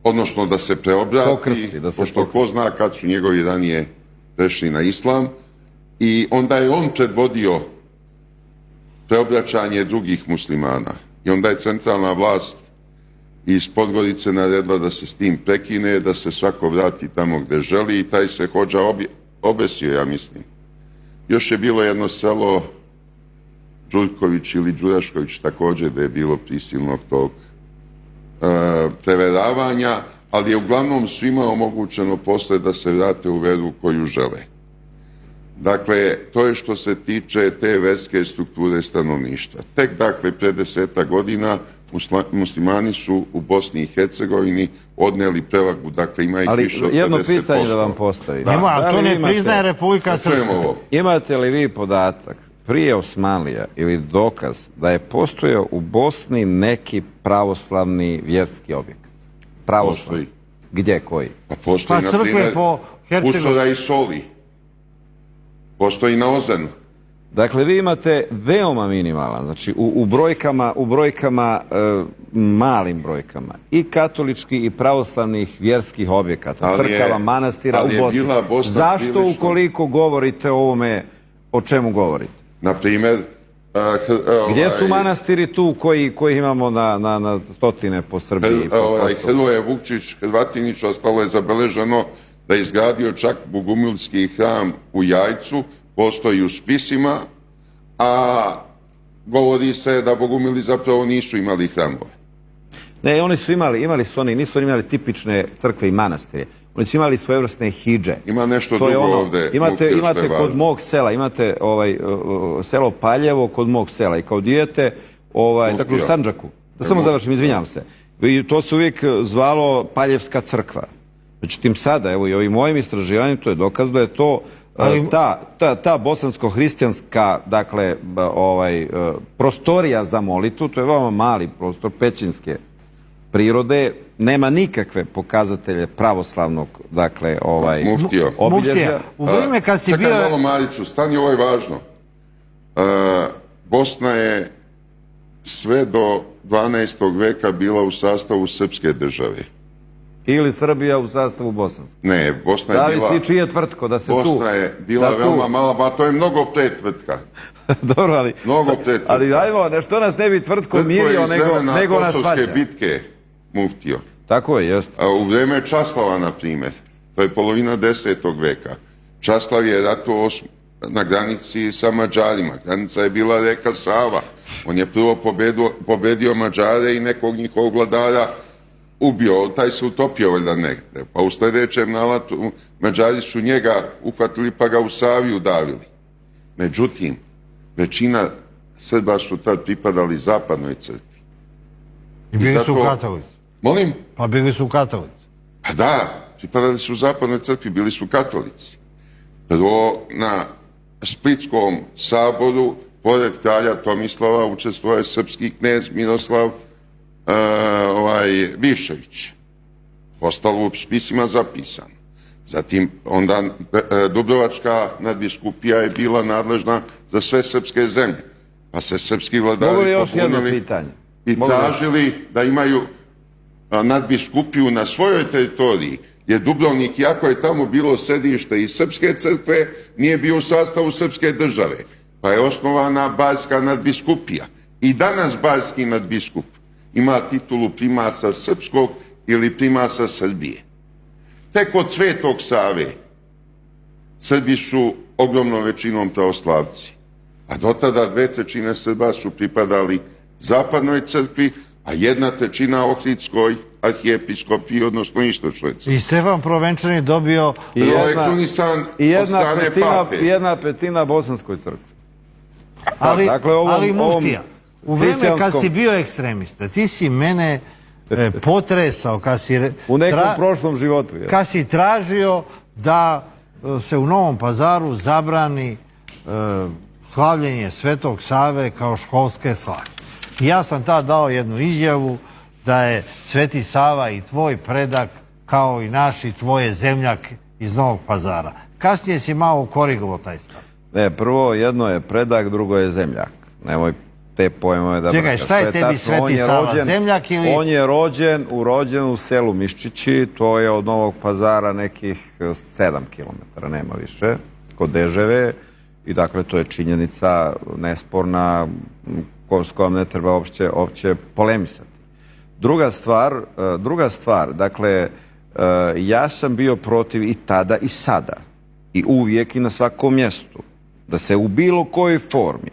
odnosno da se preobrati, pošto ko zna kad su njegovi ranije prešli na islam, i onda je on predvodio preobraćanje drugih muslimana. I onda je centralna vlast iz Podgorice naredila da se s tim prekine, da se svako vrati tamo gde želi, i taj se hodža obesio, ja mislim. Još je bilo jedno selo Đurković ili Đurašković također, da je bilo prisilnog tog preveravanja, ali je uglavnom svima omogućeno posle da se vrate u veru koju žele. Dakle, to je što se tiče te verske strukture stanovništva. Tek, dakle, pre 10 godina muslimani su u Bosni i Hercegovini odneli prevagu, dakle ima ih više od 50%. Ali jedno pitanje da vam postavim. A to ne priznaje Republika Srpska. Imate li vi podatak prije Osmanlija ili dokaz da je postojao u Bosni neki pravoslavni vjerski objekt? Postoji. Gdje, koji? Pa postoji, na primjer, Usora i Soli. Postoji na Ozanu. Dakle, vi imate veoma minimalan, znači u brojkama, malim brojkama, i katoličkih i pravoslavnih vjerskih objekata, crkava, manastira u Bosni. Zašto, ukoliko govorite o ovome, o čemu govorite? Na primjer, gdje su manastiri tu koji imamo na stotine po Srbiji? Hrvoje Vukčić, Hrvatinić, ostalo je zabeleženo da je izgradio čak Bogumilski hram u Jajcu, postoji u spisima, a govori se da Bogumili zapravo nisu imali hramove. Ne, oni su nisu imali tipične crkve i manastire. Oni su imali svojevrsne hidže. Ima nešto drugo ovde. Imate kod mog sela, imate selo Paljevo kod mog sela, i kao dijete, dakle u Sandžaku, da samo završim, izvinjam se, i to se uvijek zvalo Paljevska crkva. Međutim, sada, evo i ovim mojim istraživanjem, to je dokaz da je to ta bosansko-hristijanska, dakle, prostorija za molitvu, to je veoma mali prostor, pećinske prirode, nema nikakve pokazatelje pravoslavnog, dakle, obilježja. U vrijeme kad si bio... Čekaj malo, Mariću, stani, ovo je važno. Bosna je sve do 12. veka bila u sastavu srpske države. Ili Srbija u sastavu bosanske? Ne, Bosna je bila... Zavisi čija tvrtko, da se tu... Bosna je bila veoma mala, ma to je mnogo pre tvrtka. Dobro, ali... Mnogo pre tvrtka. Ali ajmo, što nas ne bi tvrtko mirio, nego nas svađa. Kosovske bitke, muftio. Tako je, jest. U vreme Časlava, na primjer, to je polovina 10. veka. Časlav je ratovao na granici sa Mađarima. Granica je bila reka Sava. On je prvo pobedio Mađare i nekog njihovog vladara ubio, taj se utopio valjda negde. Pa u sljedećem nalatu Mađari su njega uhvatili pa ga u Savi udavili. Međutim, većina Srba su tad pripadali zapadnoj crkvi. I bili su katolici. Molim? Pa bili su katolici. Pa da, pripadali su zapadnoj crkvi, bili su katolici. Prvo na Splitskom saboru, pored kralja Tomislava, učestvovao je srpski knez Miroslav Višević. Ostalo u spisima zapisano. Zatim, onda Dubrovačka nadbiskupija je bila nadležna za sve srpske zemlje. Pa se srpski vladari popunili i tražili da imaju nadbiskupiju na svojoj teritoriji, jer Dubrovnik, iako je tamo bilo sedište i srpske crkve, nije bio u sastavu srpske države. Pa je osnovana barska nadbiskupija. I danas barski nadbiskup ima titulu primasa srpskog ili primasa Srbije. Tek od Svetog Save Srbi su ogromnom većinom pravoslavci, a do tada 2/3 Srba su pripadali zapadnoj crkvi, a 1/3 Ohridskoj arhijepiskopiji, odnosno istočnoj crkvi. I Stefan Provenčani dobio... Projektunisan od strane pape. 1/5 bosanskoj crkvi. Ali muftija, u vreme kad si bio ekstremista, ti si mene potresao, u nekom prošlom životu. Kad si tražio da se u Novom Pazaru zabrani slavljenje Svetog Save kao školske slave. Ja sam tad dao jednu izjavu da je Sveti Sava i tvoj predak, kao i naš i tvoje zemljak iz Novog Pazara. Kasnije si malo korigovao taj stav. Ne, prvo jedno je predak, drugo je zemljak. Nemoj te pojmove da Čekaj, šta je tebi Sveti Sava, zemljak ili... On je rođen u selu Miščići, to je od Novog Pazara nekih 7 kilometara, nema više, kod Deževe. I dakle, to je činjenica nesporna s kojom ne treba opće polemisati. Druga stvar, dakle, ja sam bio protiv i tada i sada, i uvijek i na svakom mjestu, da se u bilo kojoj formi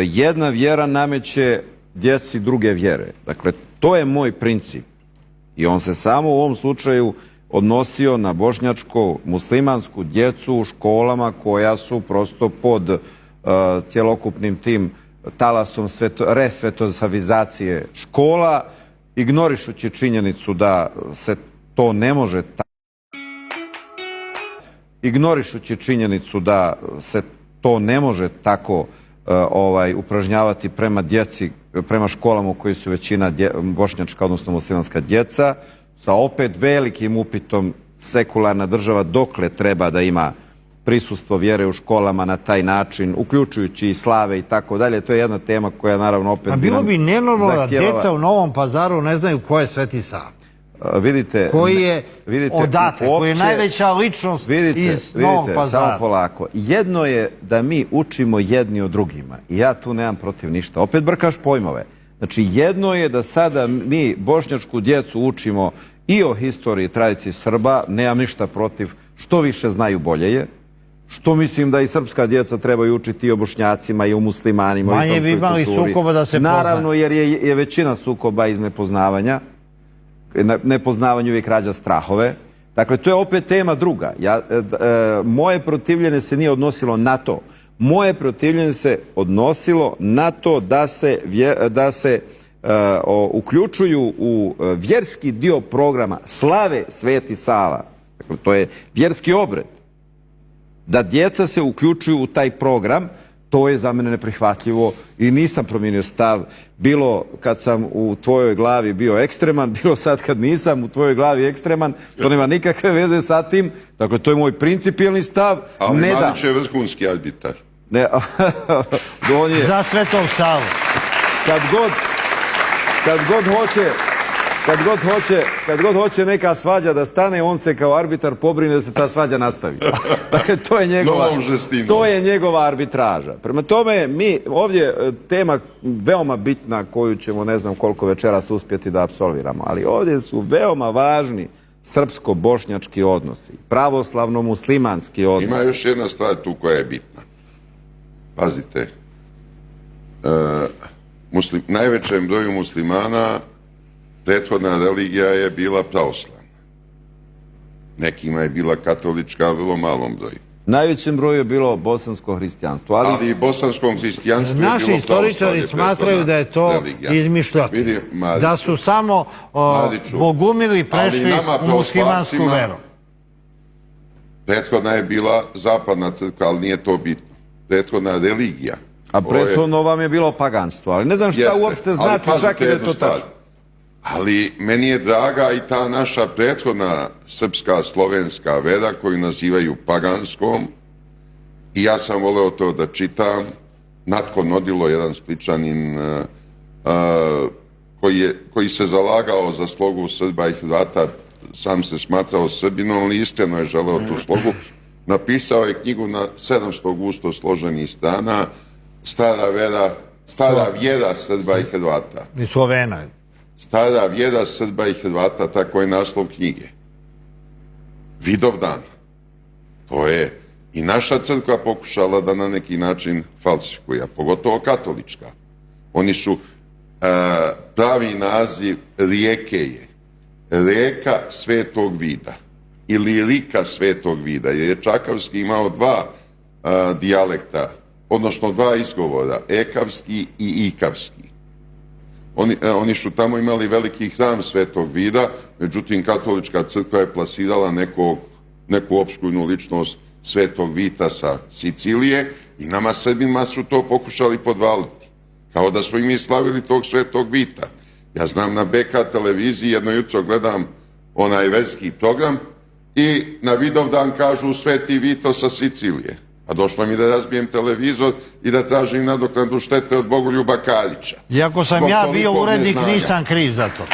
jedna vjera nameće djeci druge vjere. Dakle, to je moj princip. I on se samo u ovom slučaju odnosio na bošnjačko-muslimansku djecu u školama koja su prosto pod cjelokupnim tim talasom resvetosavizacije škola, ignorišući činjenicu da se to ne može tako upražnjavati prema djeci, prema školama u kojoj su većina bošnjačka, odnosno muslimanska djeca, sa opet velikim upitom sekularna država dokle treba da ima prisustvo vjere u školama na taj način, uključujući i slave i tako dalje. To je jedna tema koja naravno opet... A bilo bi nenormalno da djeca u Novom Pazaru ne znaju ko je Sveti Sava. Vidite, koji je odatle, koji je najveća ličnost iz Novog Pazara. Samo polako. Jedno je da mi učimo jedni od drugima. I ja tu nemam protiv ništa. Opet brkaš pojmove. Znači, jedno je da sada mi bošnjačku djecu učimo i o historiji i tradiciji Srba, nemam ništa protiv, što više znaju bolje je, što mislim da i srpska djeca trebaju učiti i o Bošnjacima i o muslimanima. Manje bi imali sukoba da se pozna. Naravno, jer je većina sukoba iz nepoznavanja. Nepoznavanje uvijek rađa strahove. Dakle, to je opet tema druga. Moje protivljenje se nije odnosilo na to. Moje protivljenje se odnosilo na to da se uključuju u vjerski dio programa slave Sveti Sava. Dakle, to je vjerski obred. Da djeca se uključuju u taj program, to je za mene neprihvatljivo i nisam promijenio stav. Bilo kad sam u tvojoj glavi bio ekstreman, bilo sad kad nisam u tvojoj glavi ekstreman, to nema nikakve veze sa tim. Dakle, to je moj principijelni stav. Ali Mladić je vrhunski arbitar. Za Svetog Savu. Kad god hoće neka svađa da stane, on se kao arbitar pobrine da se ta svađa nastavi. Dakle, to je njegova arbitraža. Prema tome, mi ovdje tema veoma bitna koju ćemo ne znam koliko večeras uspjeti da apsolviramo, ali ovdje su veoma važni srpsko-bošnjački odnosi, pravoslavno-muslimanski odnosi. Ima još jedna stvar tu koja je bitna. Pazite, najvećem broju muslimana prethodna religija je bila pravoslavna. Nekima je bila katolička, vrlo malom broju. Najvećem broju je bilo bosansko hrišćanstvo. Ali i bosanskom hrišćanstvu je bilo pravoslavlje. Naši istoričari smatraju da je to izmišljati. Da su samo bogumili prešli u muslimansku veru. Prethodna je bila zapadna crkva, ali nije to bitno. Prethodna religija. A prethodno vam je bilo paganstvo, ali ne znam šta uopšte znači čak i da je to tačno. Ali meni je draga i ta naša prethodna srpska, slovenska vera koju nazivaju paganskom i ja sam voleo to da čitam. Natko Nodilo, jedan Spličanin koji se zalagao za slogu Srba i Hrvata, sam se smatrao Srbinom, ali iskreno je želeo tu slogu. Napisao je knjigu na 700 gusto složenih strana, Stara vjera Srba i Hrvata. I Slovena. Stara vjera Srba i Hrvata, tako je naslov knjige. Vidovdan. To je i naša crkva pokušala da na neki način falsifikuje, pogotovo katolička. Oni su, pravi naziv rijeke je Rijeka Svetog Vida ili Rika Svetog Vida, jer je Čakavski imao dva dijalekta, odnosno dva izgovora, ekavski i ikavski. Oni su tamo imali veliki hram Svetog Vida, međutim katolička crkva je plasirala neku opskurnu ličnost Svetog Vita sa Sicilije i nama Srbima su to pokušali podvaliti. Kao da smo i mi slavili tog Svetog Vita. Ja znam na BK televiziji, jedno jutro gledam onaj verski program i na Vidovdan kažu Sveti Vito sa Sicilije. A došlo mi da razbijem televizor i da tražim nadoknadu štete od Bogoljuba Karića. Iako sam Zbog ja bio tolikog urednik, neznanja. nisam kriv za to.